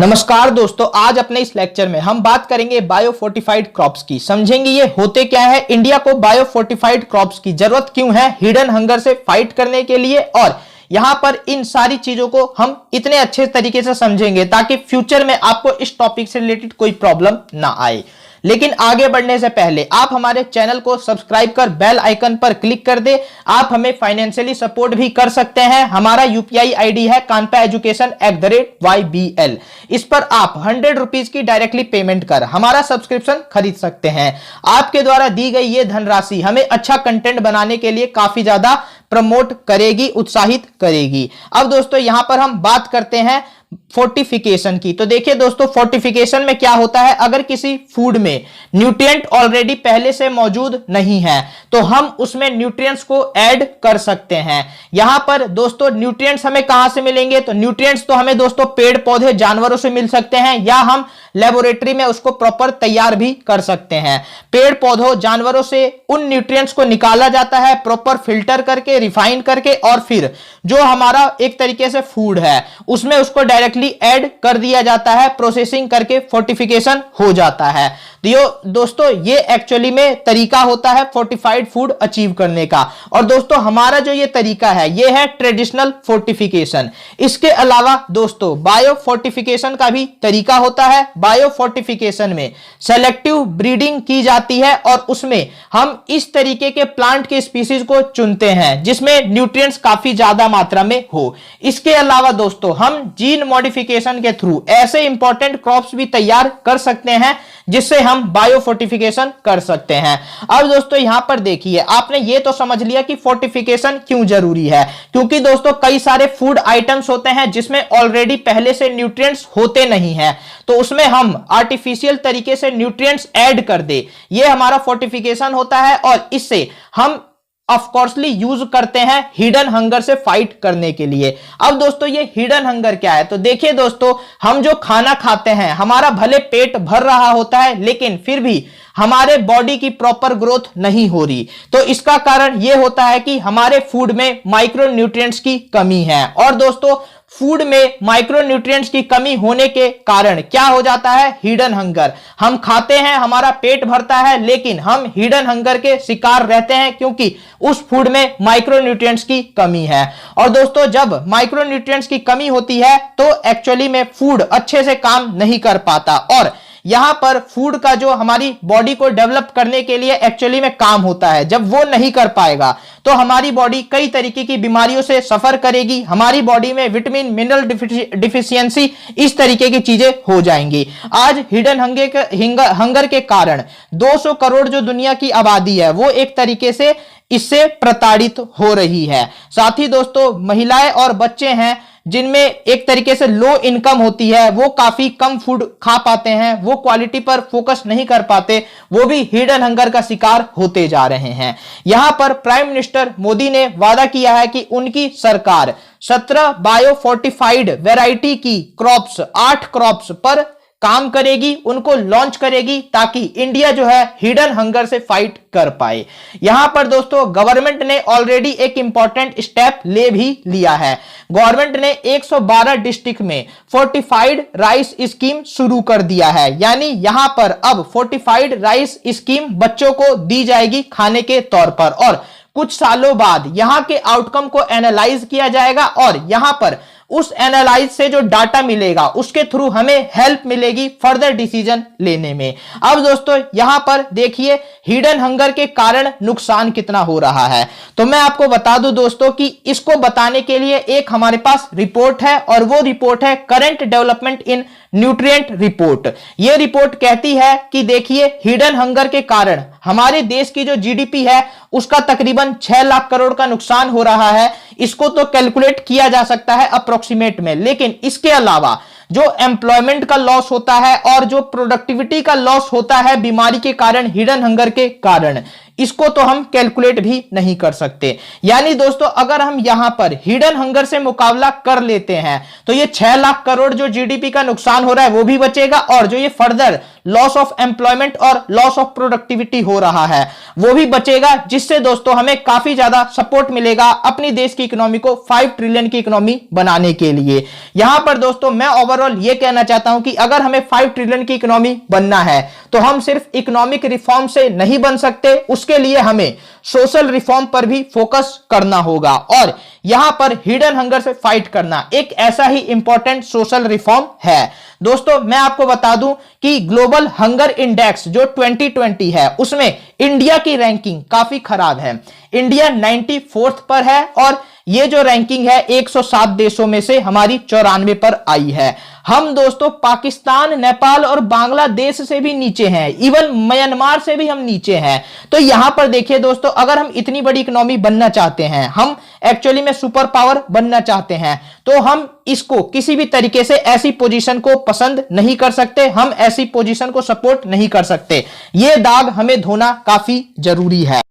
नमस्कार दोस्तों, आज अपने इस लेक्चर में हम बात करेंगे बायो फोर्टिफाइड क्रॉप्स की। समझेंगे ये होते क्या है, इंडिया को बायो फोर्टिफाइड क्रॉप्स की जरूरत क्यों है हिडन हंगर से फाइट करने के लिए, और यहां पर इन सारी चीजों को हम इतने अच्छे तरीके से समझेंगे ताकि फ्यूचर में आपको इस टॉपिक से रिलेटेड कोई प्रॉब्लम ना आए। लेकिन आगे बढ़ने से पहले आप हमारे चैनल को सब्सक्राइब कर बेल आइकन पर क्लिक कर दे। आप हमें फाइनेंशियली सपोर्ट भी कर सकते हैं। हमारा यूपीआई आईडी है kanpaeducation@ybl। इस पर आप 100 रुपीज की डायरेक्टली पेमेंट कर हमारा सब्सक्रिप्शन खरीद सकते हैं। आपके द्वारा दी गई ये धनराशि हमें अच्छा कंटेंट बनाने के लिए काफी ज्यादा प्रमोट करेगी, उत्साहित करेगी। अब दोस्तों यहां पर हम बात करते हैं फोर्टिफिकेशन की। तो देखिए दोस्तों, फोर्टिफिकेशन में क्या होता है, अगर किसी फूड में न्यूट्रिएंट ऑलरेडी पहले से मौजूद नहीं है तो हम उसमें न्यूट्रिएंट्स को ऐड कर सकते हैं। यहां पर दोस्तों न्यूट्रिएंट्स हमें कहां से मिलेंगे, तो न्यूट्रिएंट्स तो हमें दोस्तों पेड़ पौधे जानवरों से मिल सकते हैं, या हम लेबोरेटरी में उसको प्रॉपर तैयार भी कर सकते हैं। पेड़ पौधों जानवरों से उन न्यूट्रिएंट्स को निकाला जाता है प्रॉपर फिल्टर करके, रिफाइन करके, और फिर जो हमारा एक तरीके से फूड है उसमें उसको डायरेक्टली ऐड कर दिया जाता है, प्रोसेसिंग करके फोर्टिफिकेशन हो जाता है। तो दोस्तों ये एक्चुअली में तरीका होता है फोर्टिफाइड फूड अचीव करने का। और दोस्तों हमारा जो ये तरीका है ये है ट्रेडिशनल फोर्टिफिकेशन। इसके अलावा दोस्तों बायो फोर्टिफिकेशन का भी तरीका होता है। बायो फोर्टिफिकेशन में सेलेक्टिव ब्रीडिंग की जाती है और उसमें हम इस तरीके के प्लांट के स्पीसीज को चुनते हैं जिसमें न्यूट्रिएंट्स काफी ज्यादा मात्रा में हो। इसके अलावा दोस्तों हम जीन मॉडिफिकेशन के थ्रू ऐसे इंपॉर्टेंट क्रॉप्स भी तैयार कर सकते हैं जिससे हम बायो फोर्टिफिकेशन कर सकते हैं। अब दोस्तों यहां पर देखिए, आपने ये तो समझ लिया कि फोर्टिफिकेशन क्यों जरूरी है, क्योंकि दोस्तों कई सारे फूड आइटम्स होते हैं जिसमें ऑलरेडी पहले से न्यूट्रिएंट्स होते नहीं हैं, तो उसमें हम आर्टिफिशियल तरीके से न्यूट्रिएंट्स ऐड कर दे, ये हमारा फोर्टिफिकेशन होता है। और इससे हम ऑफकोर्सली यूज करते हैं हिडन हंगर से फाइट करने के लिए। अब दोस्तों ये हिडन हंगर क्या है, तो देखिए दोस्तों हम जो खाना खाते हैं हमारा भले पेट भर रहा होता है लेकिन फिर भी हमारे बॉडी की प्रॉपर ग्रोथ नहीं हो रही। तो इसका कारण यह होता है कि हमारे फूड में माइक्रोन्यूट्रिएंट्स की कमी है। और दोस्तों फूड में माइक्रोन्यूट्रिएंट्स की कमी होने के कारण क्या हो जाता है, हिडन हंगर। हम खाते हैं, हमारा पेट भरता है, लेकिन हम हिडन हंगर के शिकार रहते हैं क्योंकि उस फूड में माइक्रोन्यूट्रिएंट्स की कमी है। और दोस्तों जब माइक्रोन्यूट्रिएंट्स की कमी होती है तो एक्चुअली में फूड अच्छे से काम नहीं कर पाता, और यहां पर फूड का जो हमारी बॉडी को डेवलप करने के लिए एक्चुअली में काम होता है, जब वो नहीं कर पाएगा तो हमारी बॉडी कई तरीके की बीमारियों से सफर करेगी। हमारी बॉडी में विटामिन मिनरल डिफिशियंसी इस तरीके की चीजें हो जाएंगी। आज हिडन हंगर के कारण 200 करोड़ जो दुनिया की आबादी है वो एक तरीके से इससे प्रताड़ित हो रही है। साथ ही दोस्तों महिलाएं और बच्चे हैं जिनमें एक तरीके से लो इनकम होती है, वो काफी कम फूड खा पाते हैं, वो क्वालिटी पर फोकस नहीं कर पाते, वो भी हिडन हंगर का शिकार होते जा रहे हैं। यहां पर प्राइम मिनिस्टर मोदी ने वादा किया है कि उनकी सरकार 17 बायो फोर्टिफाइड वैरायटी की क्रॉप्स, 8 क्रॉप्स पर काम करेगी, उनको लॉन्च करेगी ताकि इंडिया जो है हिडन हंगर से फाइट कर पाए। यहां पर दोस्तों गवर्नमेंट ने ऑलरेडी एक इंपॉर्टेंट स्टेप ले भी लिया है। गवर्नमेंट ने 112 डिस्ट्रिक्ट में फोर्टिफाइड राइस स्कीम शुरू कर दिया है, यानी यहां पर अब फोर्टिफाइड राइस स्कीम बच्चों को दी जाएगी खाने के तौर पर, और कुछ सालों बाद यहां के आउटकम को एनालाइज किया जाएगा और यहां पर उस एनालाइज से जो डाटा मिलेगा उसके थ्रू हमें हेल्प मिलेगी फर्दर डिसीजन लेने में। अब दोस्तों यहां पर देखिए हिडन हंगर के कारण नुकसान कितना हो रहा है, तो मैं आपको बता दूं दोस्तों कि इसको बताने के लिए एक हमारे पास रिपोर्ट है, और वो रिपोर्ट है current development in nutrient report. ये रिपोर्ट कहती है कि देखिए हिडन हंगर के कारण हमारे देश की जो जीडीपी है उसका तकरीबन 6 लाख करोड़ का नुकसान हो रहा है। इसको तो कैलकुलेट किया जा सकता है अप्रोक्सीमेट में, लेकिन इसके अलावा जो एम्प्लॉयमेंट का लॉस होता है और जो प्रोडक्टिविटी का लॉस होता है बीमारी के कारण, हिडन हंगर के कारण, इसको तो हम कैलकुलेट भी नहीं कर सकते। यानी दोस्तों अगर हम यहां पर हिडन हंगर से मुकाबला कर लेते हैं तो ये 6 लाख करोड़ जो जीडीपी का नुकसान हो रहा है वो भी बचेगा, और जो ये फर्दर लॉस ऑफ एम्प्लॉयमेंट और लॉस ऑफ प्रोडक्टिविटी हो रहा है वो भी बचेगा, जिससे दोस्तों हमें काफी ज्यादा सपोर्ट मिलेगा अपनी देश की इकोनॉमी को 5 ट्रिलियन की इकोनॉमी बनाने के लिए। यहां पर दोस्तों मैं ओवरऑल ये कहना चाहता हूं कि अगर हमें 5 ट्रिलियन की इकोनॉमी बनना है तो हम सिर्फ इकोनॉमिक रिफॉर्म से नहीं बन सकते, उसके लिए हमें सोशल रिफॉर्म पर भी फोकस करना होगा, और यहां पर हिडन हंगर से फाइट करना एक ऐसा ही इंपॉर्टेंट सोशल रिफॉर्म है। दोस्तों मैं आपको बता दूं कि ग्लोबल हंगर इंडेक्स जो 2020 है उसमें इंडिया की रैंकिंग काफी खराब है। इंडिया 94th पर है, और ये जो रैंकिंग है 107 देशों में से हमारी 94 पर आई है। हम दोस्तों पाकिस्तान, नेपाल और बांग्लादेश से भी नीचे हैं, इवन म्यांमार से भी हम नीचे हैं। तो यहां पर देखिए दोस्तों, अगर हम इतनी बड़ी इकोनॉमी बनना चाहते हैं, हम एक्चुअली में सुपर पावर बनना चाहते हैं, तो हम इसको किसी भी तरीके से ऐसी पोजीशन को पसंद नहीं कर सकते, हम ऐसी पोजीशन को सपोर्ट नहीं कर सकते। यह दाग हमें धोना काफी जरूरी है।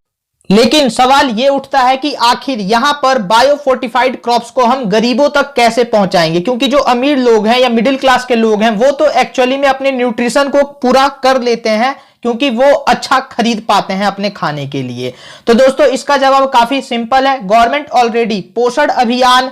लेकिन सवाल यह उठता है कि आखिर यहां पर बायो फोर्टिफाइड क्रॉप्स को हम गरीबों तक कैसे पहुंचाएंगे, क्योंकि जो अमीर लोग हैं या मिडिल क्लास के लोग हैं वो तो एक्चुअली में अपने न्यूट्रिशन को पूरा कर लेते हैं, क्योंकि वो अच्छा खरीद पाते हैं अपने खाने के लिए। तो दोस्तों इसका जवाब काफी सिंपल है। गवर्नमेंट ऑलरेडी पोषण अभियान,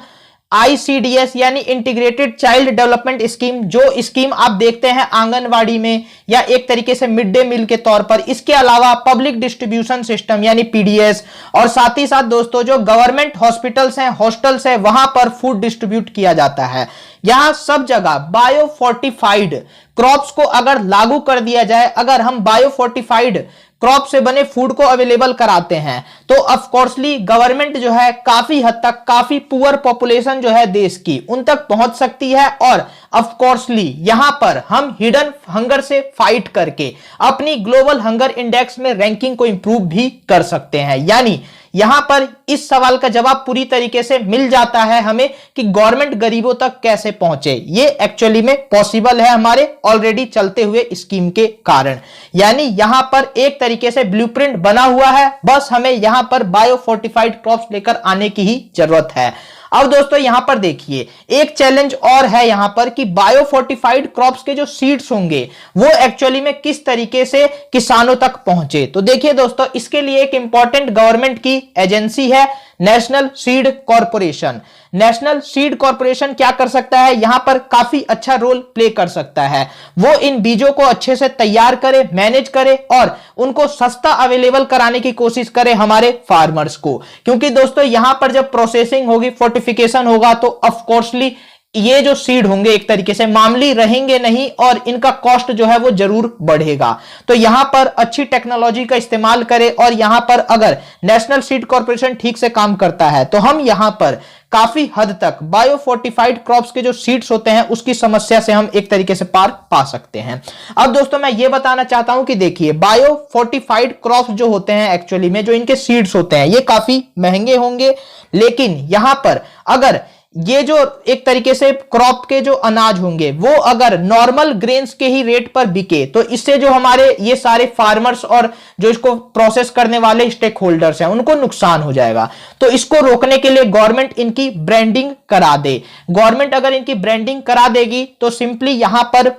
ICDS यानी इंटीग्रेटेड चाइल्ड डेवलपमेंट स्कीम, जो स्कीम आप देखते हैं आंगनवाड़ी में या एक तरीके से मिड डे मील के तौर पर, इसके अलावा पब्लिक डिस्ट्रीब्यूशन सिस्टम यानी PDS, और साथ ही साथ दोस्तों जो गवर्नमेंट हॉस्पिटल्स हैं, हॉस्टल्स हैं, वहां पर फूड डिस्ट्रीब्यूट किया जाता है। यहां सब जगह बायो फोर्टिफाइड क्रॉप्स को अगर लागू कर दिया जाए, अगर हम बायो फोर्टिफाइड क्रॉप से बने फूड को अवेलेबल कराते हैं, तो ऑफकोर्सली गवर्नमेंट जो है काफी हद तक, काफी पुअर पॉपुलेशन जो है देश की, उन तक पहुंच सकती है, और ऑफकोर्सली यहां पर हम हिडन हंगर से फाइट करके अपनी ग्लोबल हंगर इंडेक्स में रैंकिंग को इंप्रूव भी कर सकते हैं। यानी यहां पर इस सवाल का जवाब पूरी तरीके से मिल जाता है हमें कि गवर्नमेंट गरीबों तक कैसे पहुंचे। ये एक्चुअली में पॉसिबल है हमारे ऑलरेडी चलते हुए स्कीम के कारण। यानी यहां पर एक तरीके से ब्लूप्रिंट बना हुआ है, बस हमें यहां पर बायो फोर्टिफाइड क्रॉप्स लेकर आने की ही जरूरत है। अब दोस्तों यहां पर देखिए एक चैलेंज और है यहां पर कि बायो फोर्टिफाइड क्रॉप्स के जो सीड्स होंगे वो एक्चुअली में किस तरीके से किसानों तक पहुंचे। तो देखिए दोस्तों, इसके लिए एक इंपॉर्टेंट गवर्नमेंट की एजेंसी है, national seed corporation. National seed corporation क्या कर सकता है, यहां पर काफी अच्छा रोल प्ले कर सकता है। वो इन बीजों को अच्छे से तैयार करे, मैनेज करे और उनको सस्ता अवेलेबल कराने की कोशिश करे हमारे फार्मर्स को, क्योंकि दोस्तों यहां पर जब प्रोसेसिंग होगी, फोर्टिफिकेशन होगा, तो ऑफकोर्सली ये जो सीड होंगे एक तरीके से मामूली रहेंगे नहीं, और इनका कॉस्ट जो है वो जरूर बढ़ेगा। तो यहां पर अच्छी टेक्नोलॉजी का इस्तेमाल करें, और यहां पर अगर नेशनल सीड कॉर्पोरेशन ठीक से काम करता है तो हम यहां पर काफी हद तक बायो फोर्टिफाइड क्रॉप्स के जो सीड्स होते हैं उसकी समस्या से हम एक तरीके से पार पा सकते हैं। अब दोस्तों मैं ये बताना चाहता हूं कि देखिए बायो फोर्टिफाइड क्रॉप्स जो होते हैं एक्चुअली में जो इनके सीड्स होते हैं ये काफी महंगे होंगे, लेकिन यहां पर अगर ये जो एक तरीके से क्रॉप के जो अनाज होंगे वो अगर नॉर्मल ग्रेन्स के ही रेट पर बिके, तो इससे जो हमारे ये सारे फार्मर्स और जो इसको प्रोसेस करने वाले स्टेक होल्डर्स हैं उनको नुकसान हो जाएगा। तो इसको रोकने के लिए गवर्नमेंट इनकी ब्रांडिंग करा दे। गवर्नमेंट अगर इनकी ब्रांडिंग करा देगी तो सिंपली यहां पर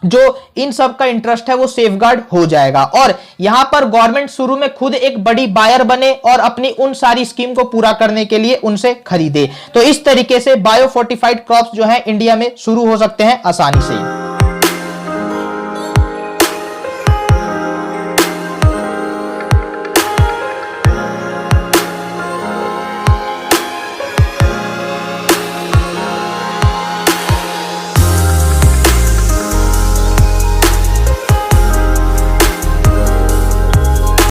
जो इन सब का इंटरेस्ट है वो सेफगार्ड हो जाएगा, और यहां पर गवर्नमेंट शुरू में खुद एक बड़ी बायर बने और अपनी उन सारी स्कीम को पूरा करने के लिए उनसे खरीदे। तो इस तरीके से बायो फोर्टिफाइड क्रॉप्स जो है इंडिया में शुरू हो सकते हैं आसानी से।